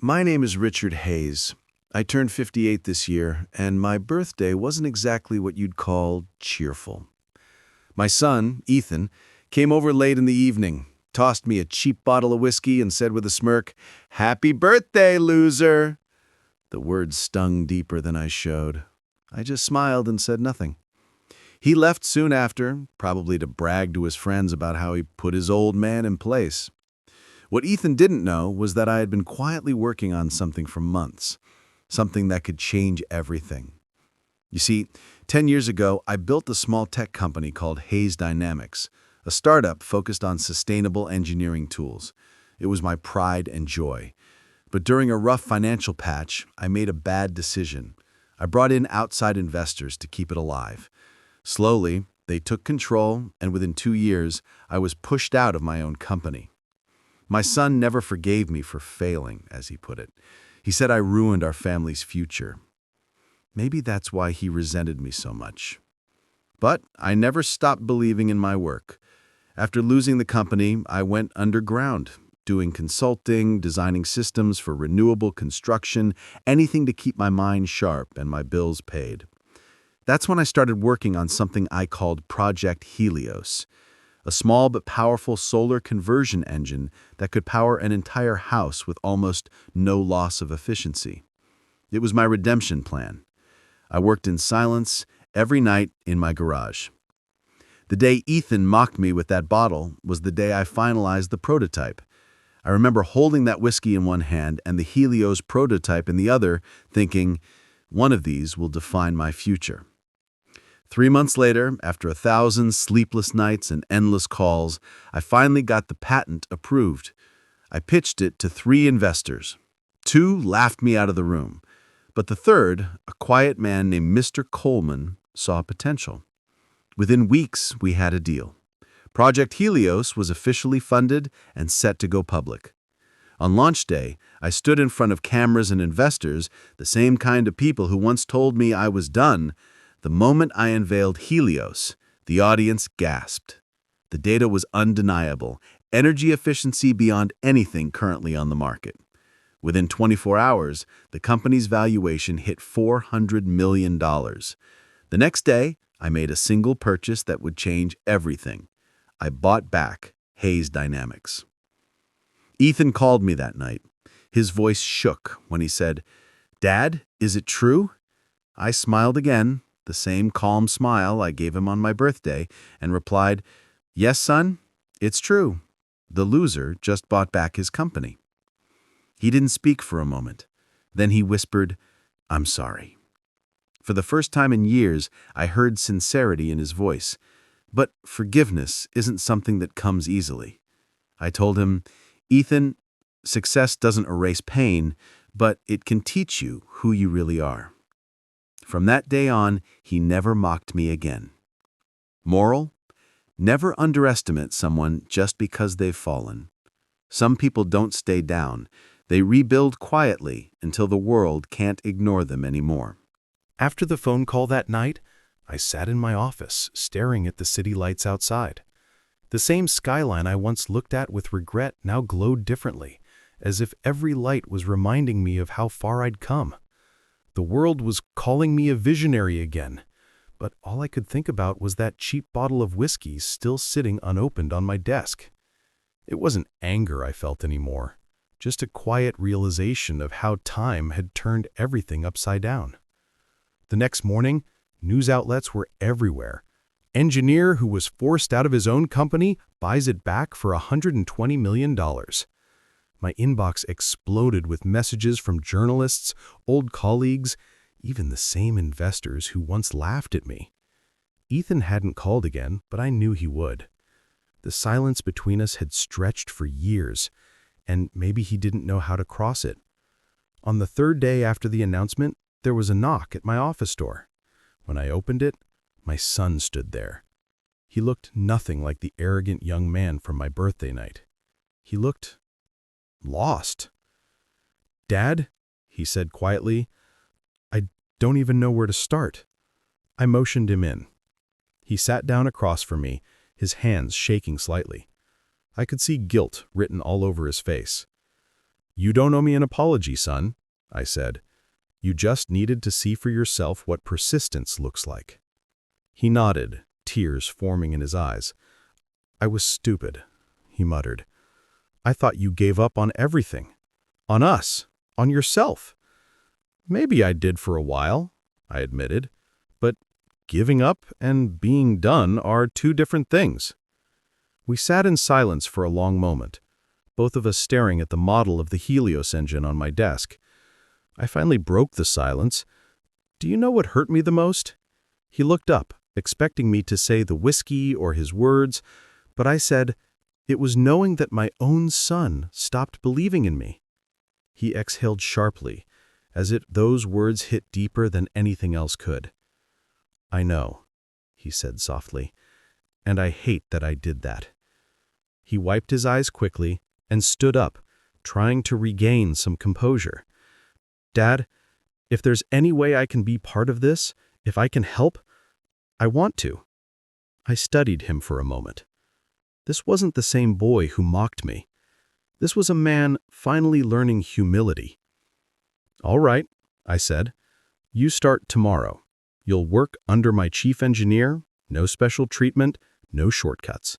My name is Richard Hayes. I turned 58 this year, and my birthday wasn't exactly what you'd call cheerful. My son, Ethan, came over late in the evening, tossed me a cheap bottle of whiskey, and said with a smirk, "Happy birthday, loser!" The words stung deeper than I showed. I just smiled and said nothing. He left soon after, probably to brag to his friends about how he put his old man in place. What Ethan didn't know was that I had been quietly working on something for months, something that could change everything. You see, 10 years ago, I built a small tech company called Hayes Dynamics, a startup focused on sustainable engineering tools. It was my pride and joy. But during a rough financial patch, I made a bad decision. I brought in outside investors to keep it alive. Slowly, they took control, and within 2 years, I was pushed out of my own company. My son never forgave me for failing, as he put it. He said I ruined our family's future. Maybe that's why he resented me so much. But I never stopped believing in my work. After losing the company, I went underground, doing consulting, designing systems for renewable construction, anything to keep my mind sharp and my bills paid. That's when I started working on something I called Project Helios, a small but powerful solar conversion engine that could power an entire house with almost no loss of efficiency. It was my redemption plan. I worked in silence every night in my garage. The day Ethan mocked me with that bottle was the day I finalized the prototype. I remember holding that whiskey in one hand and the Helios prototype in the other, thinking, one of these will define my future. 3 months later, after 1,000 sleepless nights and endless calls, I finally got the patent approved. I pitched it to 3 investors. 2 laughed me out of the room, but the third, a quiet man named Mr. Coleman, saw potential. Within weeks, we had a deal. Project Helios was officially funded and set to go public. On launch day, I stood in front of cameras and investors, the same kind of people who once told me I was done. The moment I unveiled Helios, the audience gasped. The data was undeniable, energy efficiency beyond anything currently on the market. Within 24 hours, the company's valuation hit $400 million. The next day, I made a single purchase that would change everything. I bought back Hayes Dynamics. Ethan called me that night. His voice shook when he said, "Dad, is it true?" I smiled again, the same calm smile I gave him on my birthday, and replied, "Yes, son, it's true. The loser just bought back his company." He didn't speak for a moment. Then he whispered, "I'm sorry." For the first time in years, I heard sincerity in his voice. But forgiveness isn't something that comes easily. I told him, "Ethan, success doesn't erase pain, but it can teach you who you really are." From that day on, he never mocked me again. Moral: never underestimate someone just because they've fallen. Some people don't stay down. They rebuild quietly until the world can't ignore them anymore. After the phone call that night, I sat in my office, staring at the city lights outside. The same skyline I once looked at with regret now glowed differently, as if every light was reminding me of how far I'd come. The world was calling me a visionary again, but all I could think about was that cheap bottle of whiskey still sitting unopened on my desk. It wasn't anger I felt anymore, just a quiet realization of how time had turned everything upside down. The next morning, news outlets were everywhere. Engineer who was forced out of his own company buys it back for $120 million. My inbox exploded with messages from journalists, old colleagues, even the same investors who once laughed at me. Ethan hadn't called again, but I knew he would. The silence between us had stretched for years, and maybe he didn't know how to cross it. On the 3rd day after the announcement, there was a knock at my office door. When I opened it, my son stood there. He looked nothing like the arrogant young man from my birthday night. He looked lost. "Dad," he said quietly, "I don't even know where to start." I motioned him in. He sat down across from me, his hands shaking slightly. I could see guilt written all over his face. "You don't owe me an apology, son," I said. "You just needed to see for yourself what persistence looks like." He nodded, tears forming in his eyes. "I was stupid," he muttered. "I thought you gave up on everything. On us. On yourself." "Maybe I did for a while," I admitted. "But giving up and being done are two different things." We sat in silence for a long moment, both of us staring at the model of the Helios engine on my desk. I finally broke the silence. "Do you know what hurt me the most?" He looked up, expecting me to say the whiskey or his words, but I said, "It was knowing that my own son stopped believing in me." He exhaled sharply, as if those words hit deeper than anything else could. "I know," he said softly, "and I hate that I did that." He wiped his eyes quickly and stood up, trying to regain some composure. "Dad, if there's any way I can be part of this, if I can help, I want to." I studied him for a moment. This wasn't the same boy who mocked me. This was a man finally learning humility. "All right," I said. "You start tomorrow. You'll work under my chief engineer, no special treatment, no shortcuts.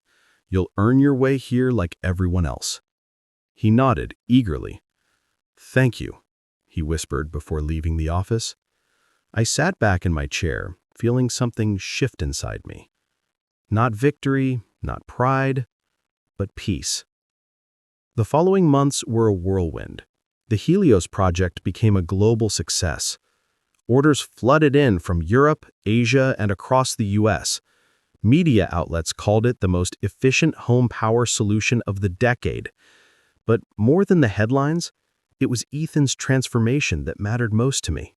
You'll earn your way here like everyone else." He nodded eagerly. "Thank you," he whispered before leaving the office. I sat back in my chair, feeling something shift inside me. Not victory, not pride, but peace. The following months were a whirlwind. The Helios project became a global success. Orders flooded in from Europe, Asia, and across the US. Media outlets called it the most efficient home power solution of the decade. But more than the headlines, it was Ethan's transformation that mattered most to me.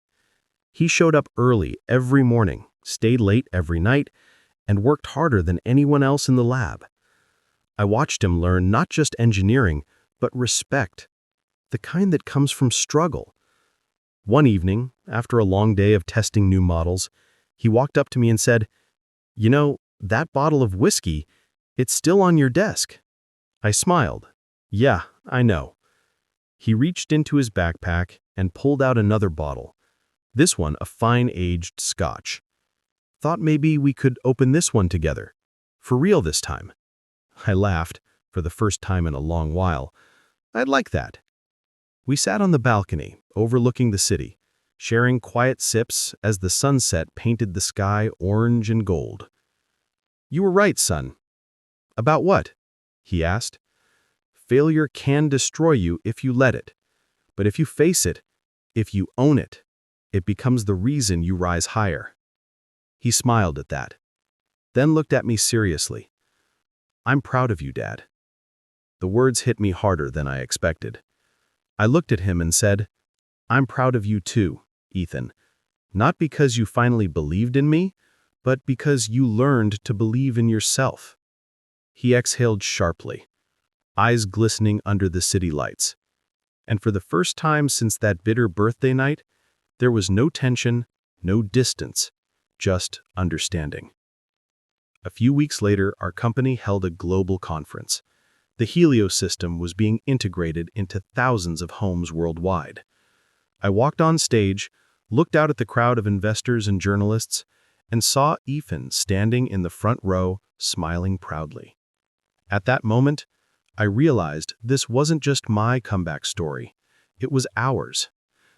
He showed up early every morning, stayed late every night, and worked harder than anyone else in the lab. I watched him learn not just engineering, but respect, the kind that comes from struggle. One evening, after a long day of testing new models, he walked up to me and said, "You know, that bottle of whiskey, it's still on your desk." I smiled. "Yeah, I know." He reached into his backpack and pulled out another bottle, this one a fine-aged Scotch. "Thought maybe we could open this one together. For real this time." I laughed, for the first time in a long while. "I'd like that." We sat on the balcony, overlooking the city, sharing quiet sips as the sunset painted the sky orange and gold. "You were right, son." "About what?" he asked. "Failure can destroy you if you let it. But if you face it, if you own it, it becomes the reason you rise higher." He smiled at that, then looked at me seriously. "I'm proud of you, Dad." The words hit me harder than I expected. I looked at him and said, "I'm proud of you too, Ethan. Not because you finally believed in me, but because you learned to believe in yourself." He exhaled sharply, eyes glistening under the city lights. And for the first time since that bitter birthday night, there was no tension, no distance, just understanding. A few weeks later, our company held a global conference. The Helios system was being integrated into thousands of homes worldwide. I walked on stage, looked out at the crowd of investors and journalists, and saw Ethan standing in the front row, smiling proudly. At that moment, I realized this wasn't just my comeback story. It was ours.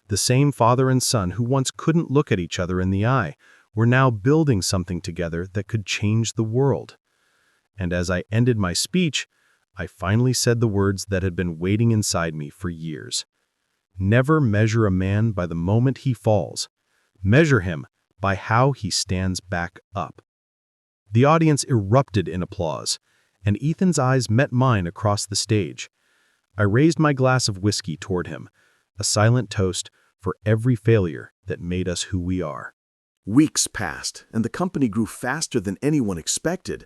The same father and son who once couldn't look at each other in the eye were now building something together that could change the world. And as I ended my speech, I finally said the words that had been waiting inside me for years. Never measure a man by the moment he falls. Measure him by how he stands back up. The audience erupted in applause, and Ethan's eyes met mine across the stage. I raised my glass of whiskey toward him, a silent toast for every failure that made us who we are. Weeks passed, and the company grew faster than anyone expected.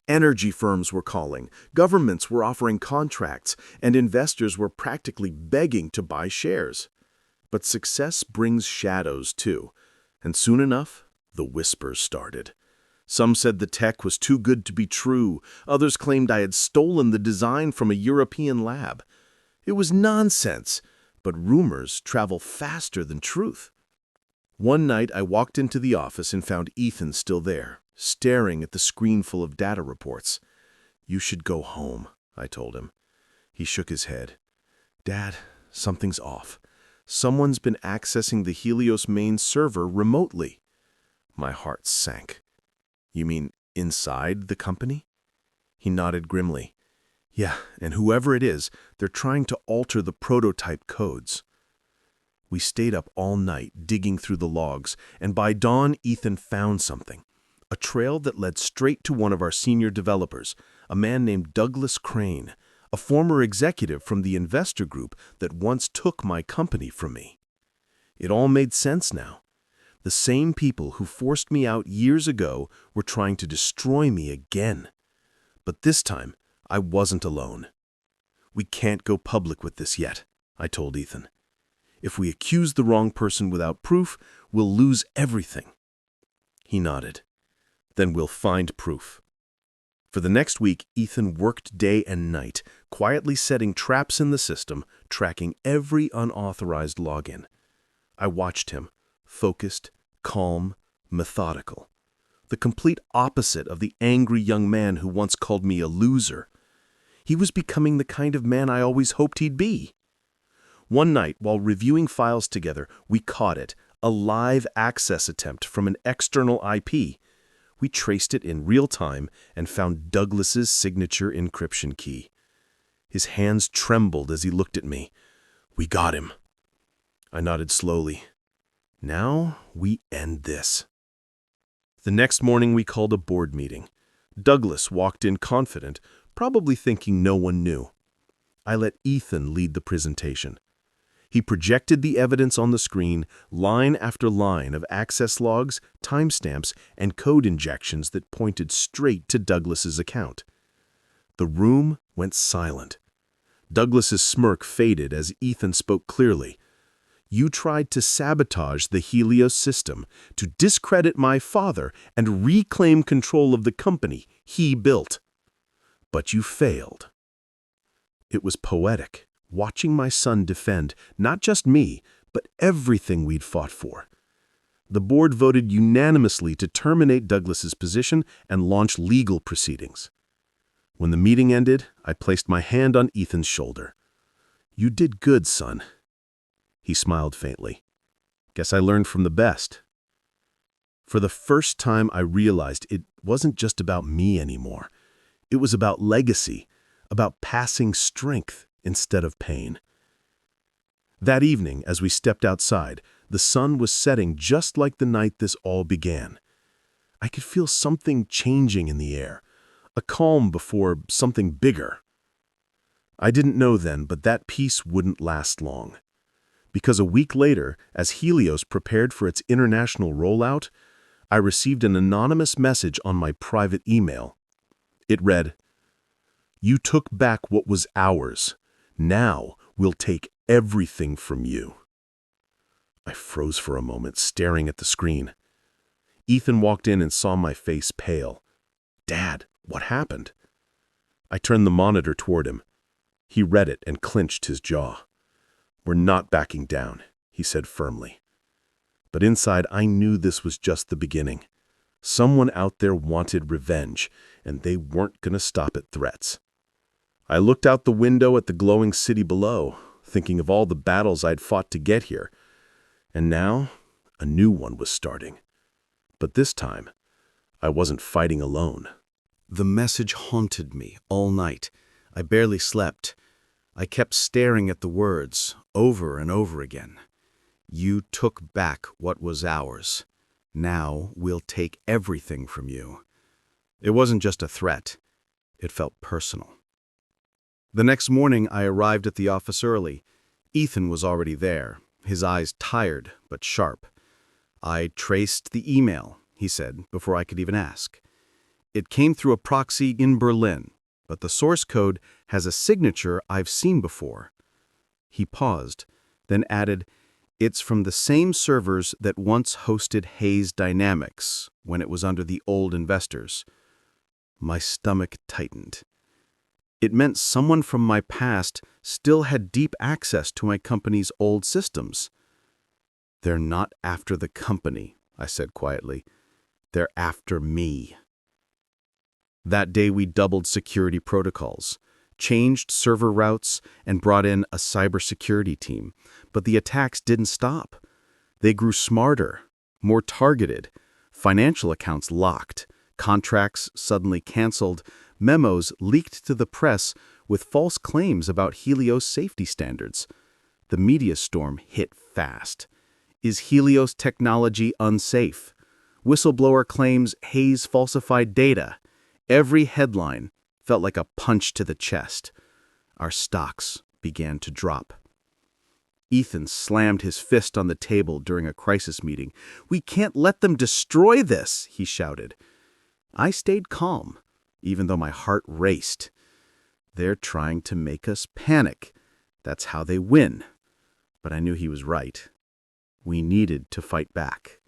Energy firms were calling, governments were offering contracts, and investors were practically begging to buy shares. But success brings shadows too, and soon enough, the whispers started. Some said the tech was too good to be true. Others claimed I had stolen the design from a European lab. It was nonsense, but rumors travel faster than truth. One night I walked into the office and found Ethan still there, staring at the screen full of data reports. "You should go home," I told him. He shook his head. "Dad, something's off. Someone's been accessing the Helios main server remotely." My heart sank. "You mean inside the company?" He nodded grimly. "Yeah, and whoever it is, they're trying to alter the prototype codes." We stayed up all night digging through the logs, and by dawn Ethan found something. A trail that led straight to one of our senior developers, a man named Douglas Crane, a former executive from the investor group that once took my company from me. It all made sense now. The same people who forced me out years ago were trying to destroy me again. But this time, I wasn't alone. "We can't go public with this yet," I told Ethan. "If we accuse the wrong person without proof, we'll lose everything." He nodded. "Then we'll find proof." For the next week, Ethan worked day and night, quietly setting traps in the system, tracking every unauthorized login. I watched him, focused, calm, methodical. The complete opposite of the angry young man who once called me a loser. He was becoming the kind of man I always hoped he'd be. One night, while reviewing files together, we caught it, a live access attempt from an external IP. We traced it in real time and found Douglas's signature encryption key. His hands trembled as he looked at me. "We got him." I nodded slowly. "Now we end this." The next morning we called a board meeting. Douglas walked in confident, probably thinking no one knew. I let Ethan lead the presentation. He projected the evidence on the screen, line after line of access logs, timestamps, and code injections that pointed straight to Douglas's account. The room went silent. Douglas's smirk faded as Ethan spoke clearly. "You tried to sabotage the Helios system, to discredit my father and reclaim control of the company he built. But you failed." It was poetic, watching my son defend not just me, but everything we'd fought for. The board voted unanimously to terminate Douglas's position and launch legal proceedings. When the meeting ended, I placed my hand on Ethan's shoulder. "You did good, son." He smiled faintly. "Guess I learned from the best." For the first time, I realized it wasn't just about me anymore. It was about legacy, about passing strength instead of pain. That evening, as we stepped outside, the sun was setting just like the night this all began. I could feel something changing in the air, a calm before something bigger. I didn't know then, but that peace wouldn't last long. Because a week later, as Helios prepared for its international rollout, I received an anonymous message on my private email. It read, "You took back what was ours. Now we'll take everything from you." I froze for a moment, staring at the screen. Ethan walked in and saw my face pale. "Dad, what happened?" I turned the monitor toward him. He read it and clenched his jaw. "We're not backing down," he said firmly. But inside, I knew this was just the beginning. Someone out there wanted revenge, and they weren't going to stop at threats. I looked out the window at the glowing city below, thinking of all the battles I'd fought to get here. And now, a new one was starting. But this time, I wasn't fighting alone. The message haunted me all night. I barely slept. I kept staring at the words over and over again. "You took back what was ours. Now we'll take everything from you." It wasn't just a threat. It felt personal. The next morning, I arrived at the office early. Ethan was already there, his eyes tired but sharp. "I traced the email," he said, before I could even ask. "It came through a proxy in Berlin, but the source code has a signature I've seen before." He paused, then added, "It's from the same servers that once hosted Hayes Dynamics when it was under the old investors." My stomach tightened. It meant someone from my past still had deep access to my company's old systems. "They're not after the company," I said quietly. "They're after me." That day we doubled security protocols, changed server routes, and brought in a cybersecurity team. But the attacks didn't stop. They grew smarter, more targeted, financial accounts locked, contracts suddenly canceled, memos leaked to the press with false claims about Helios safety standards. The media storm hit fast. Is Helios technology unsafe? Whistleblower claims Hayes falsified data. Every headline felt like a punch to the chest. Our stocks began to drop. Ethan slammed his fist on the table during a crisis meeting. "We can't let them destroy this," he shouted. I stayed calm, even though my heart raced. They're trying to make us panic. That's how they win. But I knew he was right. We needed to fight back.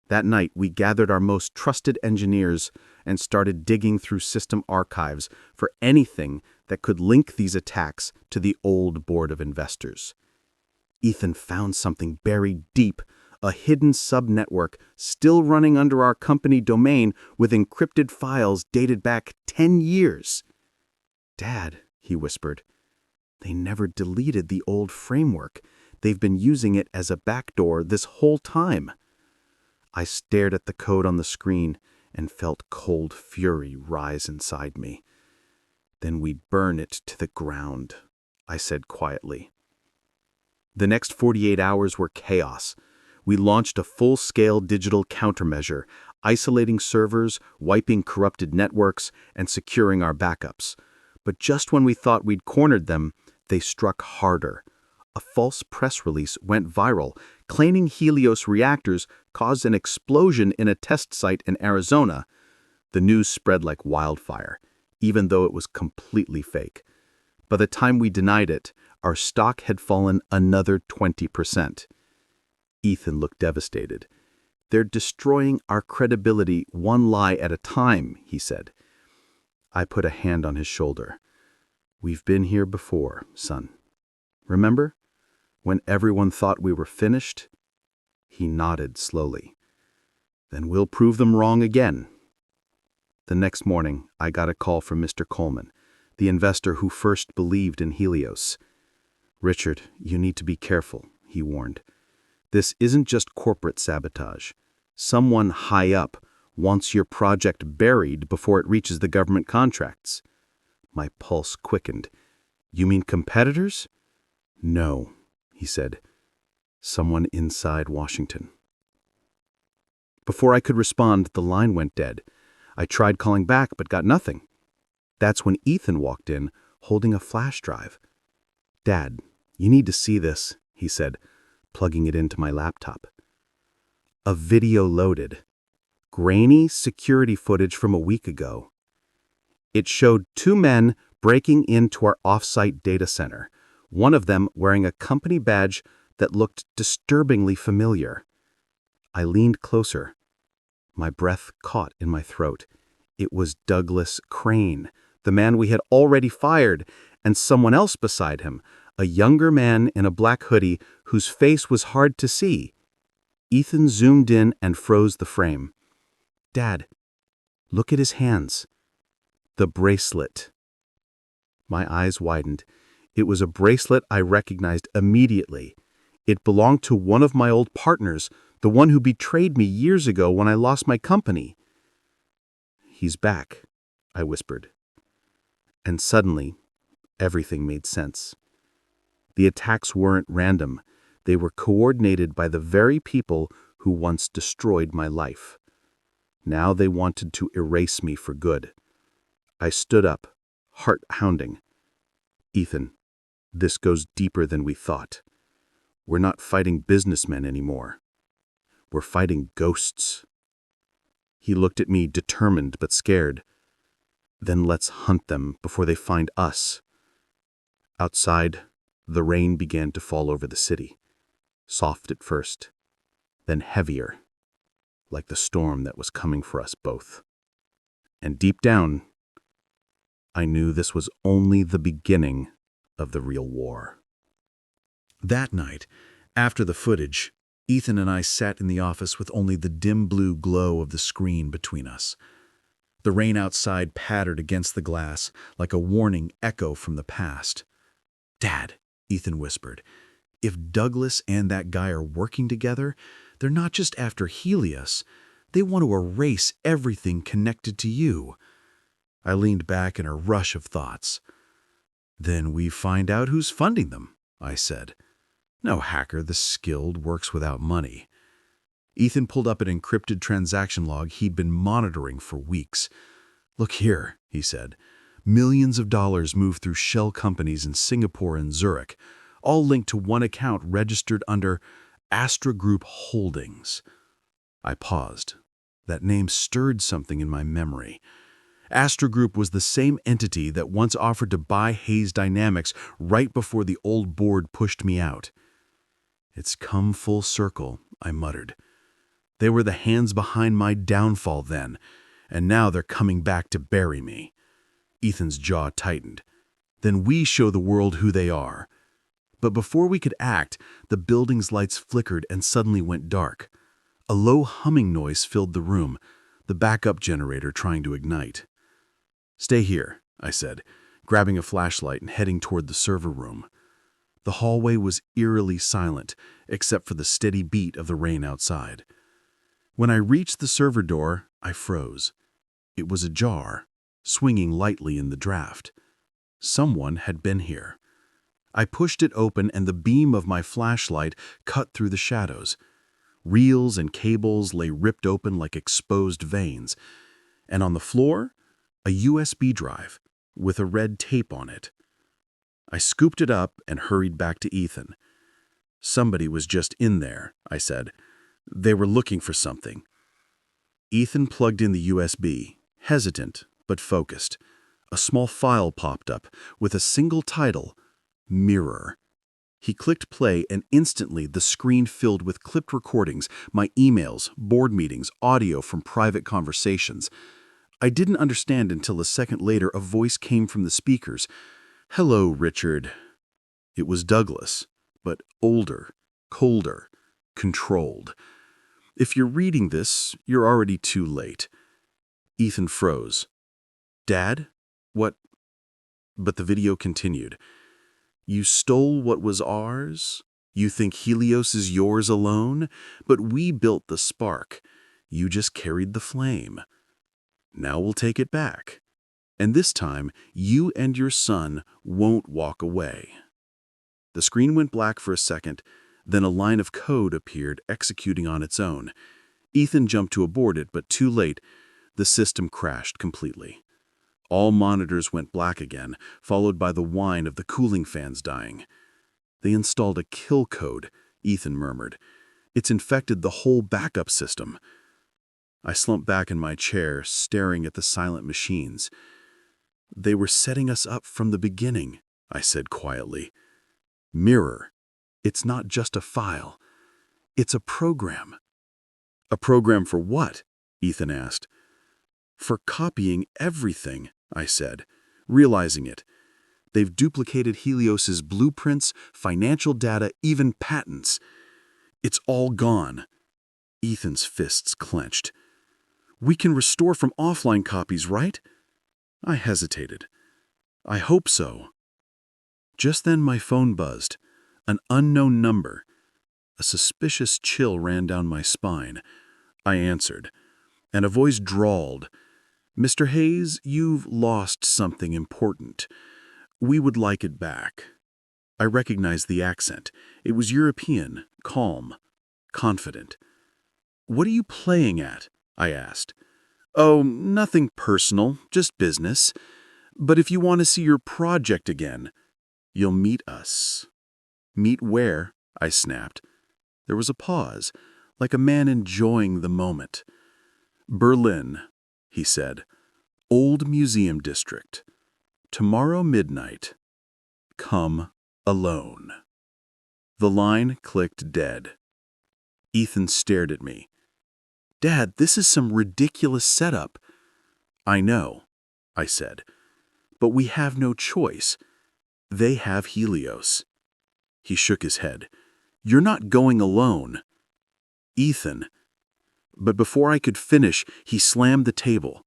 That night, we gathered our most trusted engineers and started digging through system archives for anything that could link these attacks to the old board of investors. Ethan found something buried deep, a hidden subnetwork still running under our company domain with encrypted files dated back 10 years. "Dad," he whispered, "they never deleted the old framework. They've been using it as a backdoor this whole time." I stared at the code on the screen and felt cold fury rise inside me. "Then we'd burn it to the ground," I said quietly. The next 48 hours were chaos. We launched a full-scale digital countermeasure, isolating servers, wiping corrupted networks, and securing our backups. But just when we thought we'd cornered them, they struck harder. A false press release went viral, claiming Helios reactors caused an explosion in a test site in Arizona. The news spread like wildfire, even though it was completely fake. By the time we denied it, our stock had fallen another 20%. Ethan looked devastated. "They're destroying our credibility one lie at a time," he said. I put a hand on his shoulder. "We've been here before, son. Remember? When everyone thought we were finished?" He nodded slowly. "Then we'll prove them wrong again." The next morning, I got a call from Mr. Coleman, the investor who first believed in Helios. "Richard, you need to be careful," he warned. "This isn't just corporate sabotage. Someone high up wants your project buried before it reaches the government contracts." My pulse quickened. "You mean competitors?" "No," he said. "Someone inside Washington." Before I could respond, the line went dead. I tried calling back, but got nothing. That's when Ethan walked in, holding a flash drive. "Dad, you need to see this," he said, plugging it into my laptop. A video loaded. Grainy security footage from a week ago. It showed two men breaking into our off-site data center, one of them wearing a company badge that looked disturbingly familiar. I leaned closer. My breath caught in my throat. It was Douglas Crane, the man we had already fired, and someone else beside him, a younger man in a black hoodie whose face was hard to see. Ethan zoomed in and froze the frame. "Dad, look at his hands." The bracelet. My eyes widened. It was a bracelet I recognized immediately. It belonged to one of my old partners, the one who betrayed me years ago when I lost my company. "He's back," I whispered. And suddenly, everything made sense. The attacks weren't random. They were coordinated by the very people who once destroyed my life. Now they wanted to erase me for good. I stood up, heart pounding. "Ethan, this goes deeper than we thought. We're not fighting businessmen anymore. We're fighting ghosts." He looked at me, determined but scared. "Then let's hunt them before they find us." Outside, the rain began to fall over the city. Soft at first, then heavier, like the storm that was coming for us both. And deep down, I knew this was only the beginning of the real war. That night, after the footage, Ethan and I sat in the office with only the dim blue glow of the screen between us. The rain outside pattered against the glass like a warning echo from the past. "Dad," Ethan whispered, "if Douglas and that guy are working together, they're not just after Helios. They want to erase everything connected to you." I leaned back in a rush of thoughts. "Then we find out who's funding them," I said. "No hacker this skilled works without money." Ethan pulled up an encrypted transaction log he'd been monitoring for weeks. "Look here," he said. "Millions of dollars move through shell companies in Singapore and Zurich, all linked to one account registered under Astra Group Holdings." I paused. That name stirred something in my memory. Astra Group was the same entity that once offered to buy Hayes Dynamics right before the old board pushed me out. "It's come full circle," I muttered. "They were the hands behind my downfall then, and now they're coming back to bury me." Ethan's jaw tightened. "Then we show the world who they are." But before we could act, the building's lights flickered and suddenly went dark. A low humming noise filled the room, the backup generator trying to ignite. "Stay here," I said, grabbing a flashlight and heading toward the server room. The hallway was eerily silent, except for the steady beat of the rain outside. When I reached the server door, I froze. It was ajar, swinging lightly in the draft. Someone had been here. I pushed it open and the beam of my flashlight cut through the shadows. Reels and cables lay ripped open like exposed veins, and on the floor, a USB drive with a red tape on it. I scooped it up and hurried back to Ethan. "Somebody was just in there," I said. "They were looking for something." Ethan plugged in the USB, hesitant but focused. A small file popped up with a single title, Mirror. He clicked play and instantly the screen filled with clipped recordings, my emails, board meetings, audio from private conversations. I didn't understand until a second later a voice came from the speakers. "Hello, Richard." It was Douglas, but older, colder, controlled. "If you're reading this, you're already too late." Ethan froze. "Dad? What?" But the video continued. "You stole what was ours? You think Helios is yours alone? But we built the spark. You just carried the flame. Now we'll take it back. And this time, you and your son won't walk away." The screen went black for a second, then a line of code appeared, executing on its own. Ethan jumped to abort it, but too late. The system crashed completely. All monitors went black again, followed by the whine of the cooling fans dying. "They installed a kill code," Ethan murmured. "It's infected the whole backup system." I slumped back in my chair, staring at the silent machines. "They were setting us up from the beginning," I said quietly. "Mirror. It's not just a file. It's a program." "A program for what?" Ethan asked. "For copying everything," I said, realizing it. "They've duplicated Helios's blueprints, financial data, even patents. It's all gone." Ethan's fists clenched. "We can restore from offline copies, right?" I hesitated. "I hope so." Just then my phone buzzed. An unknown number. A suspicious chill ran down my spine. I answered, and a voice drawled, "Mr. Hayes, you've lost something important. We would like it back." I recognized the accent. It was European, calm, confident. "What are you playing at?" I asked. "Oh, nothing personal, just business. But if you want to see your project again, you'll meet us." "Meet where?" I snapped. There was a pause, like a man enjoying the moment. "Berlin," he said. "Old Museum District. Tomorrow midnight. Come alone." The line clicked dead. Ethan stared at me. "Dad, this is some ridiculous setup." "I know," I said. But we have no choice. They have Helios. He shook his head. You're not going alone. Ethan. But before I could finish, he slammed the table.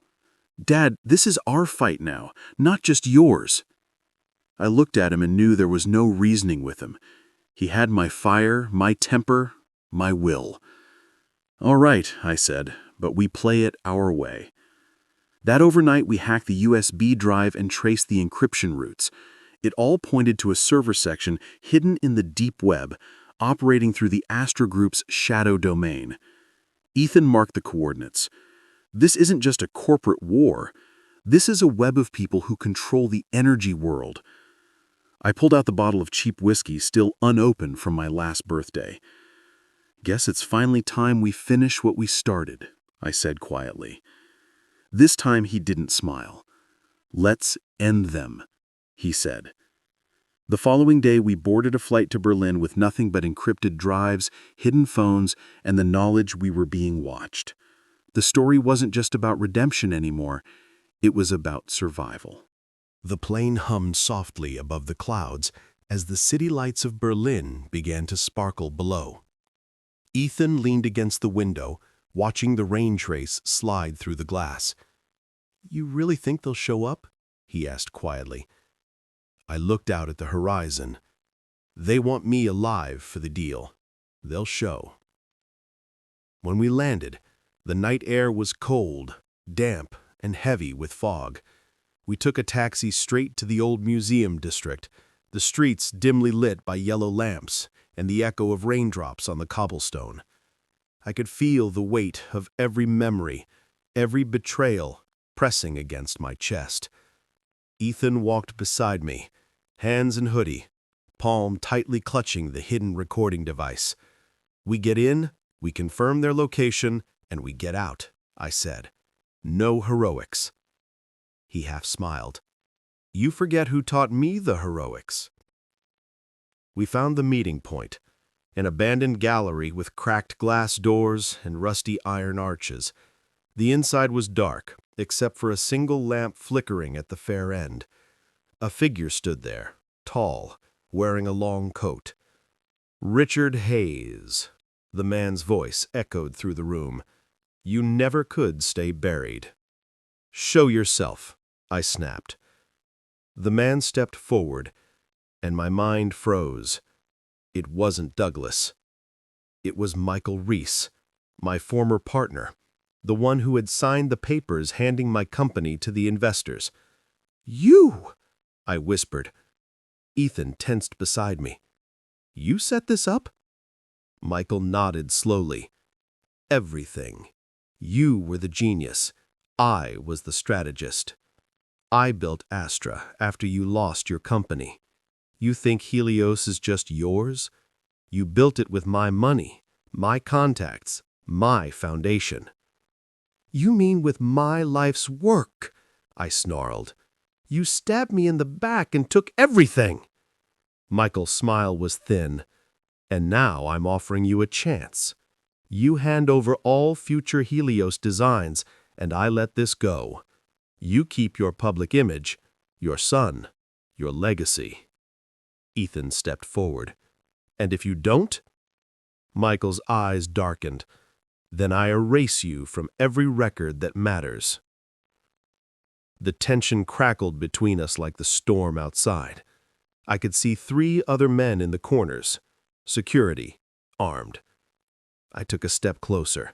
Dad, this is our fight now, not just yours. I looked at him and knew there was no reasoning with him. He had my fire, my temper, my will. All right, I said, but we play it our way. That overnight, we hacked the USB drive and traced the encryption routes. It all pointed to a server section hidden in the deep web, operating through the Astra Group's shadow domain. Ethan marked the coordinates. This isn't just a corporate war. This is a web of people who control the energy world. I pulled out the bottle of cheap whiskey still unopened from my last birthday. Guess it's finally time we finish what we started, I said quietly. This time he didn't smile. Let's end them, he said. The following day we boarded a flight to Berlin with nothing but encrypted drives, hidden phones, and the knowledge we were being watched. The story wasn't just about redemption anymore. It was about survival. The plane hummed softly above the clouds as the city lights of Berlin began to sparkle below. Ethan leaned against the window, watching the rain trace slide through the glass. "You really think they'll show up?" he asked quietly. I looked out at the horizon. They want me alive for the deal. They'll show. When we landed, the night air was cold, damp, and heavy with fog. We took a taxi straight to the old museum district, the streets dimly lit by yellow lamps and the echo of raindrops on the cobblestone. I could feel the weight of every memory, every betrayal pressing against my chest. Ethan walked beside me, hands in hoodie, palm tightly clutching the hidden recording device. We get in, we confirm their location, and we get out, I said. No heroics. He half smiled. You forget who taught me the heroics. We found the meeting point, an abandoned gallery with cracked glass doors and rusty iron arches. The inside was dark, except for a single lamp flickering at the far end. A figure stood there, tall, wearing a long coat. Richard Hayes. The man's voice echoed through the room. You never could stay buried. Show yourself, I snapped. The man stepped forward, and my mind froze. It wasn't Douglas. It was Michael Reese, my former partner, the one who had signed the papers handing my company to the investors. You! I whispered. Ethan tensed beside me. You set this up? Michael nodded slowly. Everything. You were the genius. I was the strategist. I built Astra after you lost your company. You think Helios is just yours? You built it with my money, my contacts, my foundation. You mean with my life's work? I snarled. You stabbed me in the back and took everything. Michael's smile was thin. And now I'm offering you a chance. You hand over all future Helios designs, and I let this go. You keep your public image, your son, your legacy. Ethan stepped forward. And if you don't? Michael's eyes darkened. Then I erase you from every record that matters. The tension crackled between us like the storm outside. I could see 3 other men in the corners. Security, armed. I took a step closer.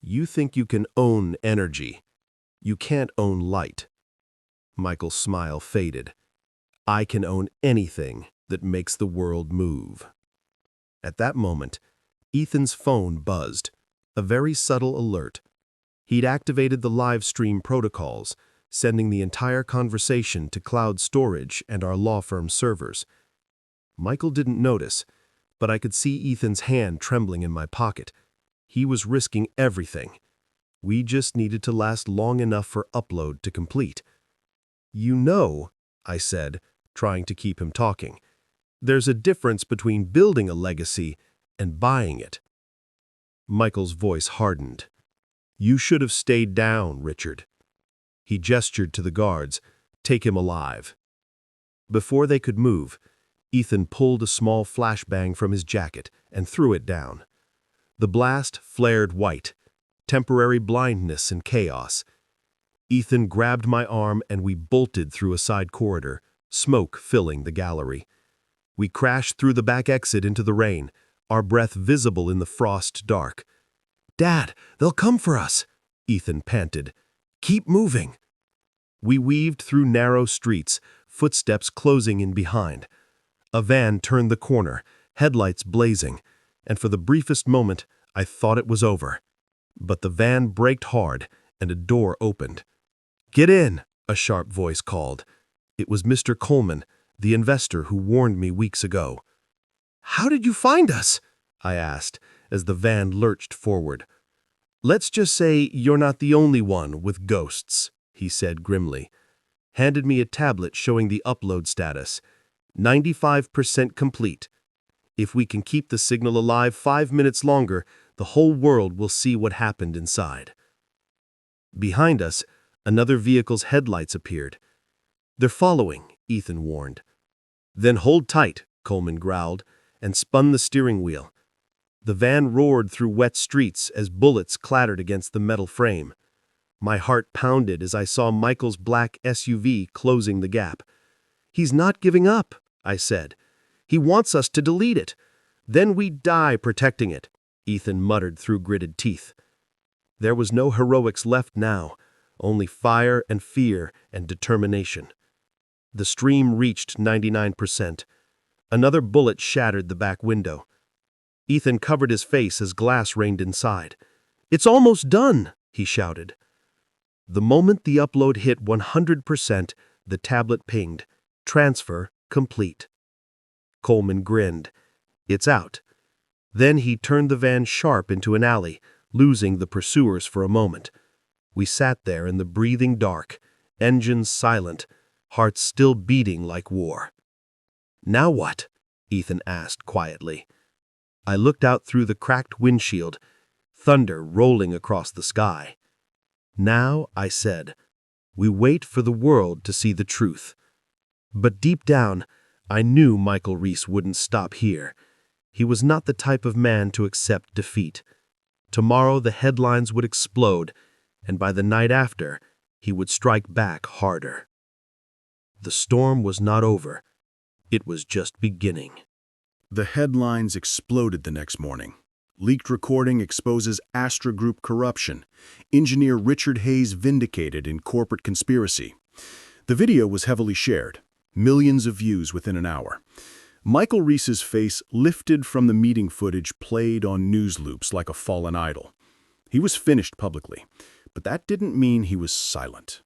You think you can own energy. You can't own light. Michael's smile faded. I can own anything that makes the world move. At that moment, Ethan's phone buzzed, a very subtle alert. He'd activated the live stream protocols, sending the entire conversation to cloud storage and our law firm servers. Michael didn't notice, but I could see Ethan's hand trembling in my pocket. He was risking everything. We just needed to last long enough for upload to complete. You know, I said, trying to keep him talking, there's a difference between building a legacy and buying it. Michael's voice hardened. You should have stayed down, Richard. He gestured to the guards, Take him alive." Before they could move, Ethan pulled a small flashbang from his jacket and threw it down. The blast flared white, temporary blindness and chaos. Ethan grabbed my arm and we bolted through a side corridor, smoke filling the gallery. We crashed through the back exit into the rain, our breath visible in the frost dark. "Dad, they'll come for us," Ethan panted. "Keep moving." We weaved through narrow streets, footsteps closing in behind. A van turned the corner, headlights blazing, and for the briefest moment, I thought it was over. But the van braked hard, and a door opened. "Get in," a sharp voice called. It was Mr. Coleman, the investor who warned me weeks ago. "How did you find us?" I asked, as the van lurched forward. "Let's just say you're not the only one with ghosts," he said grimly. Handed me a tablet showing the upload status. 95% complete. If we can keep the signal alive 5 minutes longer, the whole world will see what happened inside. Behind us, another vehicle's headlights appeared. "They're following," Ethan warned. "Then hold tight," Coleman growled, and spun the steering wheel. The van roared through wet streets as bullets clattered against the metal frame. My heart pounded as I saw Michael's black SUV closing the gap. "He's not giving up," I said. "He wants us to delete it. Then we die protecting it," Ethan muttered through gritted teeth. There was no heroics left now, only fire and fear and determination. The stream reached 99%. Another bullet shattered the back window. Ethan covered his face as glass rained inside. "It's almost done," he shouted. The moment the upload hit 100%, the tablet pinged. "Transfer complete." Coleman grinned. "It's out." Then he turned the van sharp into an alley, losing the pursuers for a moment. We sat there in the breathing dark, engines silent, hearts still beating like war. "Now what?" Ethan asked quietly. I looked out through the cracked windshield, thunder rolling across the sky. "Now," I said, "we wait for the world to see the truth." But deep down, I knew Michael Reese wouldn't stop here. He was not the type of man to accept defeat. Tomorrow the headlines would explode, and by the night after, he would strike back harder. The storm was not over. It was just beginning. The headlines exploded the next morning. Leaked recording exposes Astra Group corruption. Engineer Richard Hayes vindicated in corporate conspiracy. The video was heavily shared. Millions of views within an hour. Michael Reese's face lifted from the meeting footage played on news loops like a fallen idol. He was finished publicly, but that didn't mean he was silent.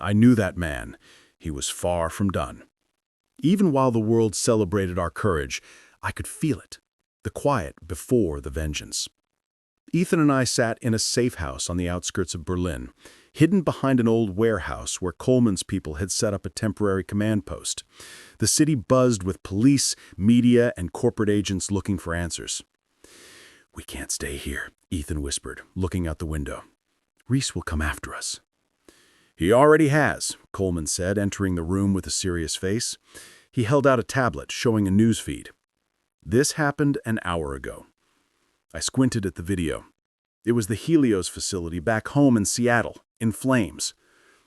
I knew that man. He was far from done. Even while the world celebrated our courage, I could feel it. The quiet before the vengeance. Ethan and I sat in a safe house on the outskirts of Berlin, hidden behind an old warehouse where Coleman's people had set up a temporary command post. The city buzzed with police, media, and corporate agents looking for answers. "We can't stay here," Ethan whispered, looking out the window. "Reese will come after us." "He already has," Coleman said, entering the room with a serious face. He held out a tablet showing a news feed. This happened an hour ago. I squinted at the video. It was the Helios facility back home in Seattle, in flames.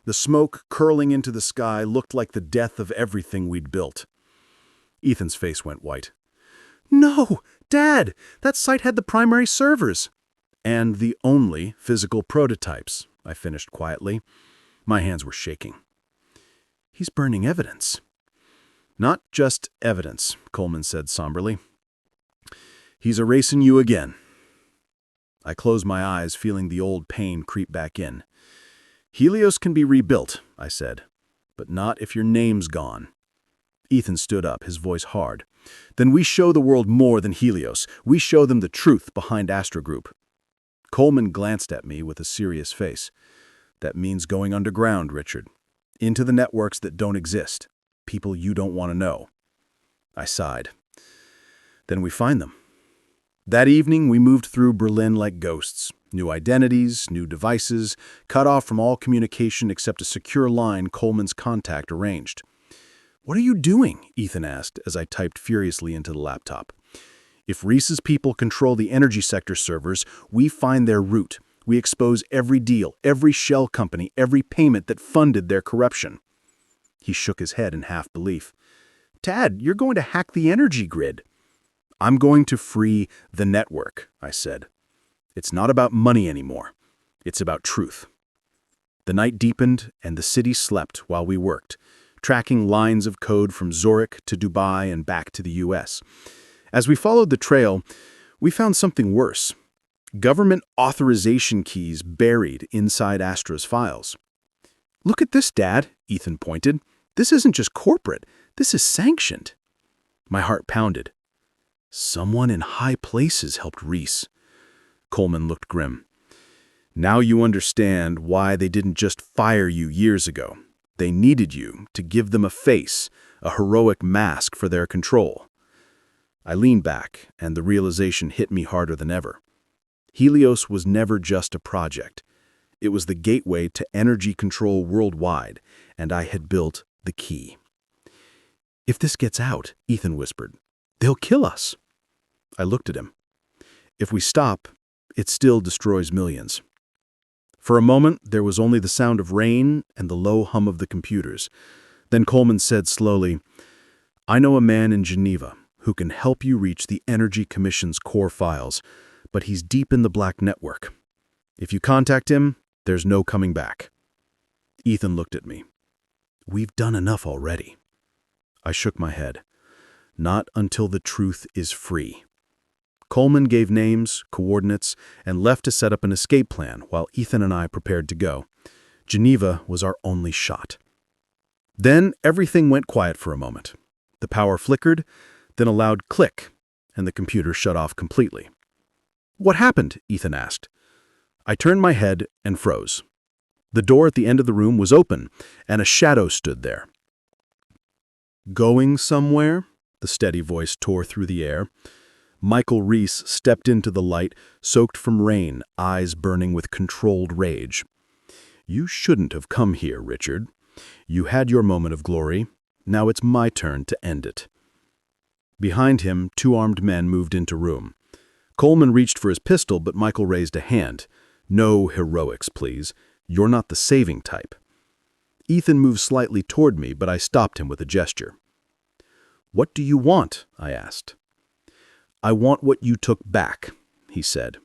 The smoke curling into the sky looked like the death of everything we'd built. Ethan's face went white. "No, Dad! That site had the primary servers." "And the only physical prototypes," I finished quietly. My hands were shaking. "He's burning evidence." "Not just evidence," Coleman said somberly. "He's erasing you again." I closed my eyes, feeling the old pain creep back in. "Helios can be rebuilt," I said, "but not if your name's gone." Ethan stood up, his voice hard. "Then we show the world more than Helios. We show them the truth behind Astra Group." Coleman glanced at me with a serious face. "That means going underground, Richard. Into the networks that don't exist. People you don't want to know." I sighed. "Then we find them." That evening, we moved through Berlin like ghosts. New identities, new devices, cut off from all communication except a secure line Coleman's contact arranged. "What are you doing?" Ethan asked as I typed furiously into the laptop. "If Reese's people control the energy sector servers, we find their root. We expose every deal, every shell company, every payment that funded their corruption." He shook his head in half-belief. "Tad, you're going to hack the energy grid." "I'm going to free the network," I said. "It's not about money anymore. It's about truth." The night deepened and the city slept while we worked, tracking lines of code from Zurich to Dubai and back to the US. As we followed the trail, we found something worse. Government authorization keys buried inside Astra's files. "Look at this, Dad," Ethan pointed. "This isn't just corporate. This is sanctioned." My heart pounded. Someone in high places helped Reese. Coleman looked grim. "Now you understand why they didn't just fire you years ago. They needed you to give them a face, a heroic mask for their control." I leaned back, and the realization hit me harder than ever. Helios was never just a project. It was the gateway to energy control worldwide, and I had built the key. "If this gets out," Ethan whispered, "they'll kill us." I looked at him. "If we stop, it still destroys millions." For a moment, there was only the sound of rain and the low hum of the computers. Then Coleman said slowly, "I know a man in Geneva who can help you reach the Energy Commission's core files, but he's deep in the black network. If you contact him, there's no coming back." Ethan looked at me. "We've done enough already." I shook my head. "Not until the truth is free." Coleman gave names, coordinates, and left to set up an escape plan while Ethan and I prepared to go. Geneva was our only shot. Then everything went quiet for a moment. The power flickered, then a loud click, and the computer shut off completely. "What happened?" Ethan asked. I turned my head and froze. The door at the end of the room was open, and a shadow stood there. "Going somewhere?" The steady voice tore through the air. Michael Reese stepped into the light, soaked from rain, eyes burning with controlled rage. "You shouldn't have come here, Richard. You had your moment of glory. Now it's my turn to end it." Behind him, two armed men moved into room. Coleman reached for his pistol, but Michael raised a hand. "No heroics, please. You're not the saving type." Ethan moved slightly toward me, but I stopped him with a gesture. "What do you want?" I asked. "I want what you took back," he said.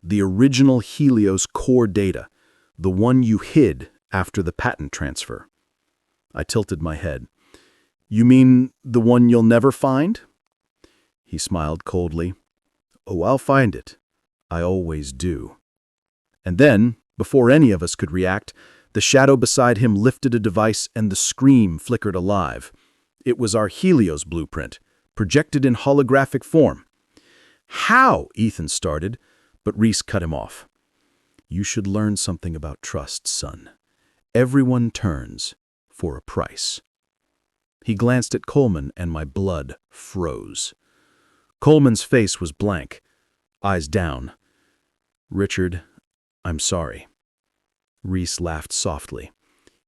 "The original Helios core data, the one you hid after the patent transfer." I tilted my head. "You mean the one you'll never find?" He smiled coldly. "Oh, I'll find it. I always do." And then, before any of us could react, the shadow beside him lifted a device and the screen flickered alive. It was our Helios blueprint, projected in holographic form. "How?" Ethan started, but Reese cut him off. "You should learn something about trust, son. Everyone turns for a price." He glanced at Coleman and my blood froze. Coleman's face was blank, eyes down. "Richard, I'm sorry." Reese laughed softly.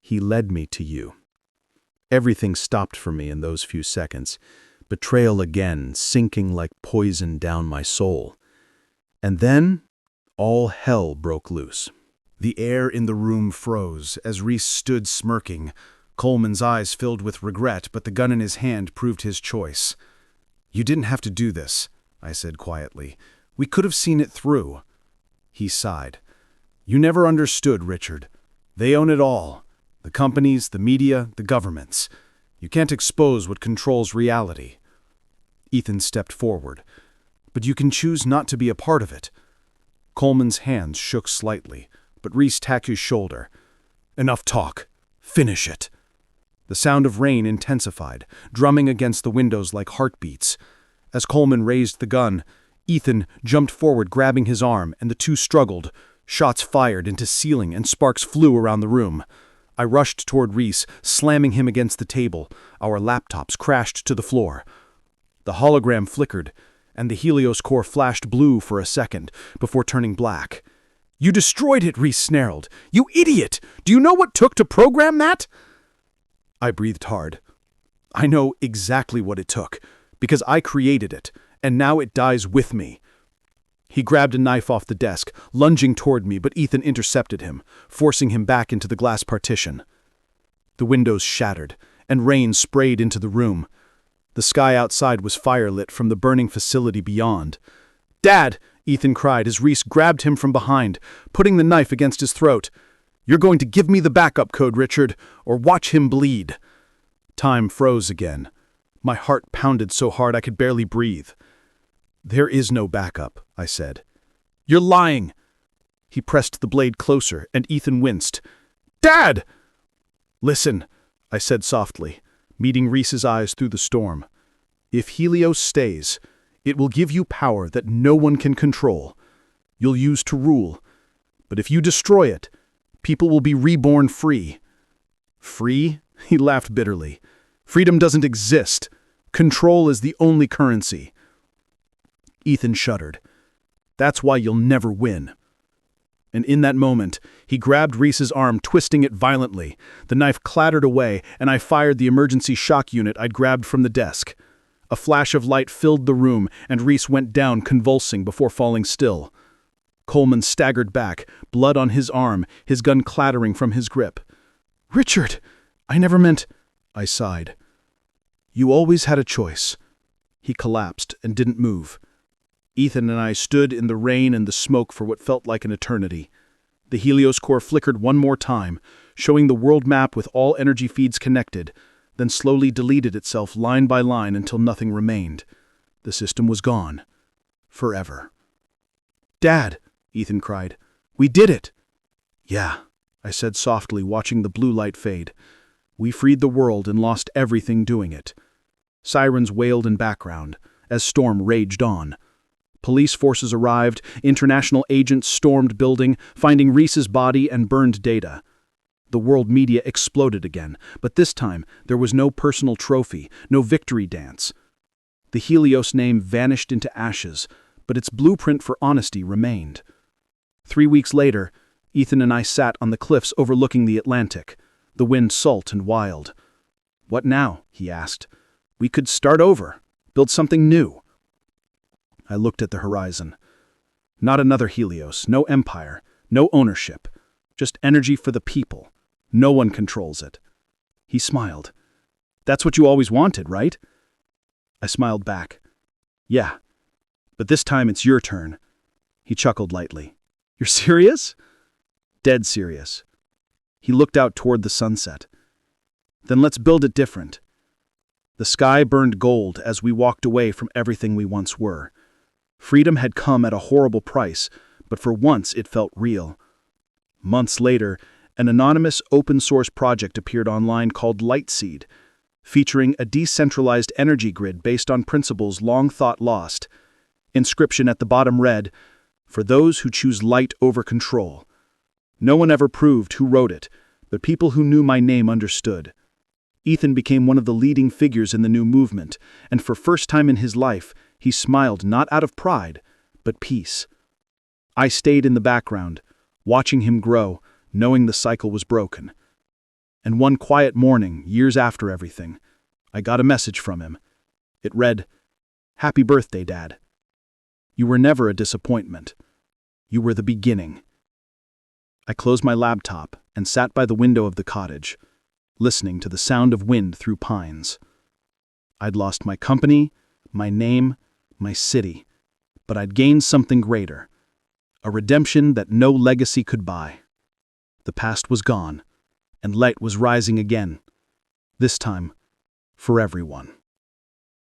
"He led me to you." Everything stopped for me in those few seconds. Betrayal again, sinking like poison down my soul. And then, all hell broke loose. The air in the room froze as Reese stood smirking. Coleman's eyes filled with regret, but the gun in his hand proved his choice. "You didn't have to do this," I said quietly. "We could have seen it through." He sighed. "You never understood, Richard. They own it all. The companies, the media, the governments. You can't expose what controls reality." Ethan stepped forward. "But you can choose not to be a part of it." Coleman's hands shook slightly, but Reese tapped his shoulder. "Enough talk. Finish it." The sound of rain intensified, drumming against the windows like heartbeats. As Coleman raised the gun, Ethan jumped forward, grabbing his arm, and the two struggled. Shots fired into ceiling and sparks flew around the room. I rushed toward Reese, slamming him against the table. Our laptops crashed to the floor. The hologram flickered, and the Helios core flashed blue for a second before turning black. You destroyed it, Reese snarled. You idiot! Do you know what took to program that? I breathed hard. I know exactly what it took, because I created it, and now it dies with me. He grabbed a knife off the desk, lunging toward me, but Ethan intercepted him, forcing him back into the glass partition. The windows shattered, and rain sprayed into the room. The sky outside was firelit from the burning facility beyond. "Dad!" Ethan cried as Reese grabbed him from behind, putting the knife against his throat. "You're going to give me the backup code, Richard, or watch him bleed." Time froze again. My heart pounded so hard I could barely breathe. "There is no backup," I said. "You're lying!" He pressed the blade closer, and Ethan winced. "Dad!" "Listen," I said softly, meeting Reese's eyes through the storm. "If Helios stays, it will give you power that no one can control. You'll use to rule. But if you destroy it, people will be reborn free." "Free?" He laughed bitterly. "Freedom doesn't exist. Control is the only currency." Ethan shuddered. "That's why you'll never win." And in that moment, he grabbed Reese's arm, twisting it violently. The knife clattered away, and I fired the emergency shock unit I'd grabbed from the desk. A flash of light filled the room, and Reese went down, convulsing before falling still. Coleman staggered back, blood on his arm, his gun clattering from his grip. "Richard! I never meant—" I sighed. "You always had a choice." He collapsed and didn't move. Ethan and I stood in the rain and the smoke for what felt like an eternity. The Helios core flickered one more time, showing the world map with all energy feeds connected, then slowly deleted itself line by line until nothing remained. The system was gone. Forever. "Dad!" Ethan cried. "We did it!" "Yeah," I said softly, watching the blue light fade. "We freed the world and lost everything doing it." Sirens wailed in background as storm raged on. Police forces arrived, international agents stormed building, finding Reese's body and burned data. The world media exploded again, but this time there was no personal trophy, no victory dance. The Helios name vanished into ashes, but its blueprint for honesty remained. 3 weeks later, Ethan and I sat on the cliffs overlooking the Atlantic, the wind salt and wild. "What now?" he asked. "We could start over, build something new." I looked at the horizon. Not another Helios, no empire, no ownership, just energy for the people. No one controls it. He smiled. "That's what you always wanted, right?" I smiled back. "Yeah, but this time it's your turn." He chuckled lightly. "You're serious?" "Dead serious." He looked out toward the sunset. "Then let's build it different." The sky burned gold as we walked away from everything we once were. Freedom had come at a horrible price, but for once it felt real. Months later, an anonymous open-source project appeared online called Lightseed, featuring a decentralized energy grid based on principles long thought lost. Inscription at the bottom read, "For those who choose light over control." No one ever proved who wrote it, but people who knew my name understood. Ethan became one of the leading figures in the new movement, and for first time in his life, he smiled not out of pride, but peace. I stayed in the background, watching him grow, knowing the cycle was broken. And one quiet morning, years after everything, I got a message from him. It read, "Happy birthday, Dad. You were never a disappointment. You were the beginning." I closed my laptop and sat by the window of the cottage, listening to the sound of wind through pines. I'd lost my company, my name, my city, but I'd gained something greater, a redemption that no legacy could buy. The past was gone, and light was rising again, this time for everyone.